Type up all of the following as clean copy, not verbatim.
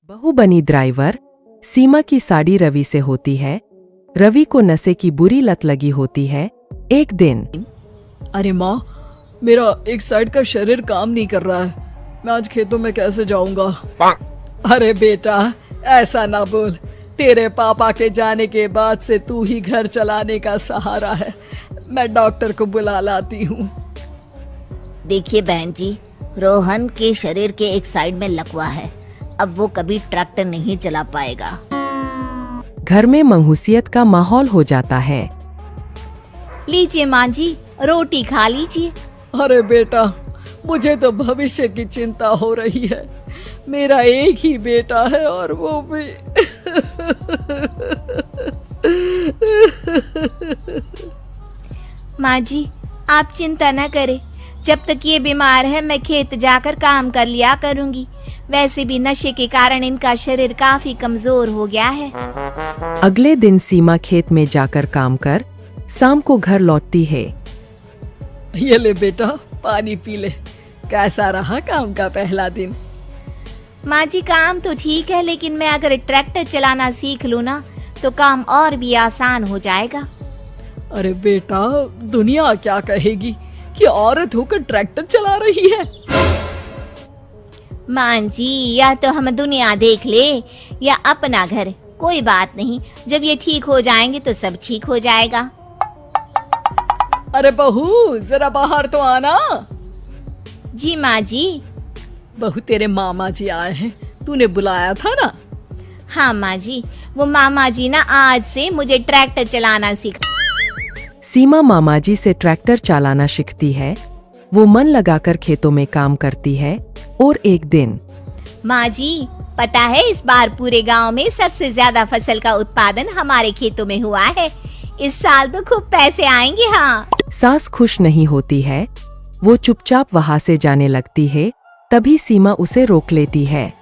बहू बनी ड्राइवर। सीमा की साड़ी रवि से होती है। रवि को नशे की बुरी लत लगी होती है। एक दिन अरे माँ, मेरा एक साइड का शरीर काम नहीं कर रहा है। मैं आज खेतों में कैसे जाऊंगा? अरे बेटा, ऐसा ना बोल। तेरे पापा के जाने के बाद से तू ही घर चलाने का सहारा है। मैं डॉक्टर को बुला लाती हूँ। देखिए बहन जी, रोहन के शरीर के एक साइड में लकवा है। अब वो कभी ट्रैक्टर नहीं चला पाएगा। घर में मंहूसियत का माहौल हो जाता है। लीजिए माँ जी, रोटी खा लीजिए। अरे बेटा, मुझे तो भविष्य की चिंता हो रही है। मेरा एक ही बेटा है और वो भी माँ जी, आप चिंता न करें। जब तक ये बीमार है मैं खेत जाकर काम कर लिया करूंगी। वैसे भी नशे के कारण इनका शरीर काफी कमजोर हो गया है। अगले दिन सीमा खेत में जाकर काम कर शाम को घर लौटती है। ये ले बेटा, पानी पी ले। कैसा रहा काम का पहला दिन? माँ जी, काम तो ठीक है, लेकिन मैं अगर ट्रैक्टर चलाना सीख लूँ ना तो काम और भी आसान हो जाएगा। अरे बेटा, दुनिया क्या कहेगी कि औरत होकर ट्रैक्टर चला रही है। माँ जी, या तो हम दुनिया देख ले या अपना घर, कोई बात नहीं। जब ये ठीक हो जाएंगे तो सब ठीक हो जाएगा। अरे बहू, जरा बाहर तो आना। जी माँ जी। बहू, तेरे मामा जी आए हैं, तूने बुलाया था ना? हाँ माँ जी, वो मामा जी ना आज से मुझे ट्रैक्टर चलाना सिखा। सीमा मामाजी से ट्रैक्टर चलाना सीखती है। वो मन लगाकर खेतों में काम करती है। और एक दिन माँ जी, पता है इस बार पूरे गांव में सबसे ज्यादा फसल का उत्पादन हमारे खेतों में हुआ है। इस साल तो खूब पैसे आएंगे। हाँ। सास खुश नहीं होती है। वो चुपचाप वहाँ से जाने लगती है। तभी सीमा उसे रोक लेती है।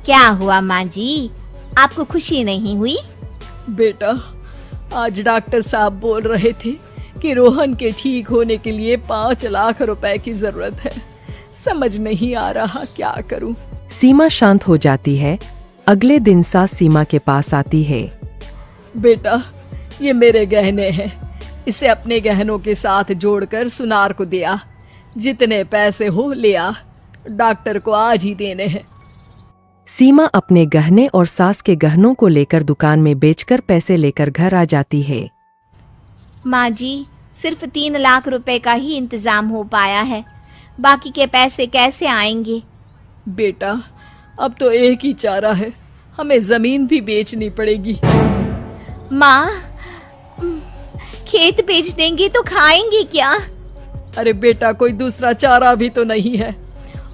क्या हुआ माँ जी, आपको खुशी नहीं हुई? बेटा, आज डॉक्टर साहब बोल रहे थे कि रोहन के ठीक होने के लिए 5 लाख रुपए की जरूरत है। समझ नहीं आ रहा क्या करूं। सीमा शांत हो जाती है। अगले दिन सास सीमा के पास आती है। बेटा, ये मेरे गहने हैं। इसे अपने गहनों के साथ जोड़कर सुनार को दिया। जितने पैसे हो ले आ, डॉक्टर को आज ही देने हैं। सीमा अपने गहने और सास के गहनों को लेकर दुकान में बेचकर पैसे लेकर घर आ जाती है। माँ जी, सिर्फ 3 लाख रुपए का ही इंतजाम हो पाया है। बाकी के पैसे कैसे आएंगे? बेटा, अब तो एक ही चारा है, हमें जमीन भी बेचनी पड़ेगी। माँ, खेत बेच देंगे तो खाएंगे क्या? अरे बेटा, कोई दूसरा चारा भी तो नहीं है।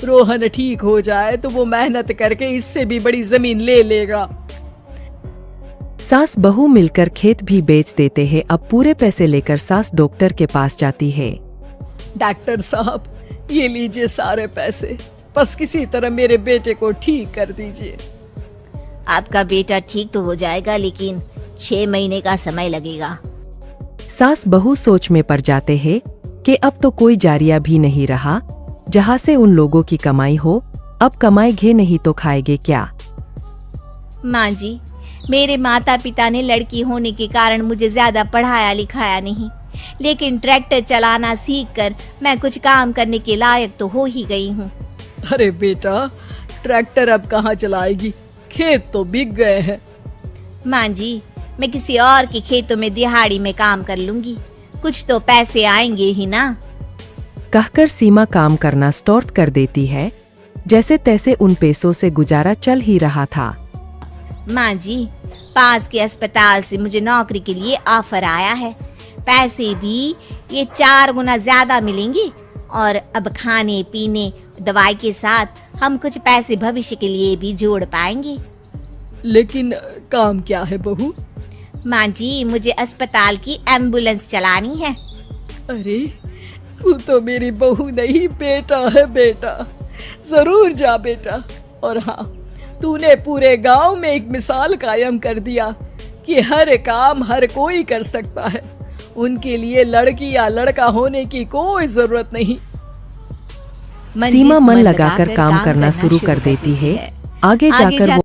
रोहन ठीक हो जाए तो वो मेहनत करके इससे भी बड़ी जमीन ले लेगा। सास बहू मिलकर खेत भी बेच देते हैं। अब पूरे पैसे लेकर सास डॉक्टर के पास जाती है। डॉक्टर साहब, ये लीजिए सारे पैसे। बस किसी तरह मेरे बेटे को ठीक कर दीजिए। आपका बेटा ठीक तो हो जाएगा, लेकिन 6 महीने का समय लगेगा। सास बहू सोच में पड़ जाते हैं कि अब तो कोई जारिया भी नहीं रहा जहाँ से उन लोगों की कमाई हो। अब कमाएंगे नहीं तो खाएंगे क्या? माँ जी, मेरे माता पिता ने लड़की होने के कारण मुझे ज्यादा पढ़ाया लिखाया नहीं, लेकिन ट्रैक्टर चलाना सीखकर मैं कुछ काम करने के लायक तो हो ही गई हूँ। अरे बेटा, ट्रैक्टर अब कहाँ चलाएगी? खेत तो बिक गए हैं। माँ जी, मैं किसी और के खेतों में दिहाड़ी में काम कर लूंगी। कुछ तो पैसे आएंगे ही ना। कहकर सीमा काम करना स्टार्ट कर देती है। जैसे तैसे उन पैसों से गुजारा चल ही रहा था। माँ जी, पास के अस्पताल से मुझे नौकरी के लिए ऑफर आया है। पैसे भी ये 4 गुना ज्यादा मिलेंगे और अब खाने पीने दवाई के साथ हम कुछ पैसे भविष्य के लिए भी जोड़ पाएंगे। लेकिन काम क्या है बहू? माँ जी, मुझे अस्पताल की एम्बुलेंस चलानी है। अरे, तू तो मेरी बहू नहीं, बेटा है। बेटा, जरूर जा बेटा। और हाँ, तूने पूरे गांव में एक मिसाल कायम कर दिया कि हर काम हर कोई कर सकता है। उनके लिए लड़की या लड़का होने की कोई जरूरत नहीं। सीमा मन लगाकर काम करना शुरू कर देती है। आगे जाकर वो